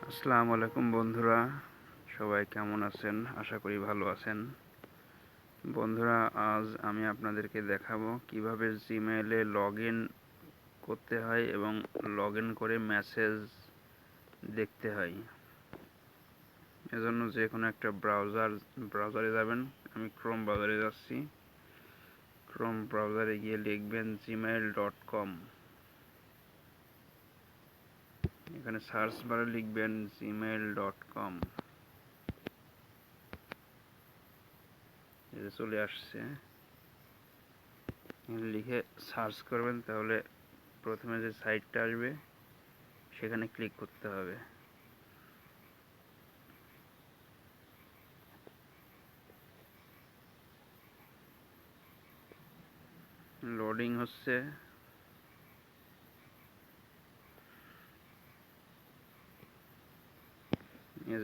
আসসালামু আলাইকুম বন্ধুরা, সবাই কেমন আছেন? আশা করি ভালো আছেন। বন্ধুরা, আজ আমি আপনাদেরকে দেখাবো কিভাবে জিমেইলে লগ ইন করতে হয় এবং লগ ইন করে মেসেজ দেখতে হয়। এজন্য যে কোনো একটা ব্রাউজারে যাবেন। আমি ক্রোম ব্রাউজারে যাচ্ছি। ক্রোম ব্রাউজারে গিয়ে লিখবেন gmail.com। এখানে সার্চ বারে লিখবেন gmail.com। এটা চলে আসছে। লিখে সার্চ করবেন, তাহলে প্রথমে যে সাইটটা আসবে সেখানে ক্লিক করতে হবে। লোডিং হচ্ছে।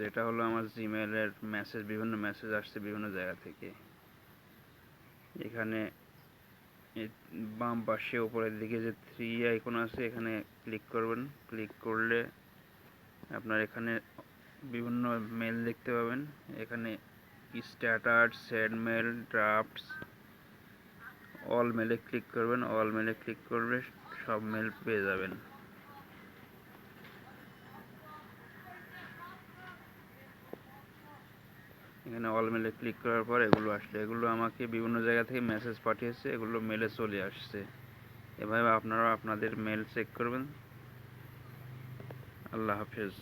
যেটা হলো আমার জিমেইলের মেসেজ, বিভিন্ন মেসেজ আসছে বিভিন্ন জায়গা থেকে। এখানে বাম পাশে উপরের দিকে যে থ্রি আইকন আছে এখানে ক্লিক করবেন। ক্লিক করলে আপনার এখানে বিভিন্ন মেল দেখতে পাবেন। এখানে status, send mail, drafts, all মেলে ক্লিক করবেন। অল মেলে ক্লিক করলে সব মেল পেয়ে যাবেন। এখানে অল মেলে ক্লিক করার পর এগুলো আসলে, এগুলো আমাকে বিভিন্ন জায়গা থেকে মেসেজ পাঠিয়েছে, এগুলো মেলে চলে আসছে। এভাবে আপনারা আপনাদের মেল চেক করবেন। আল্লাহ হাফেজ।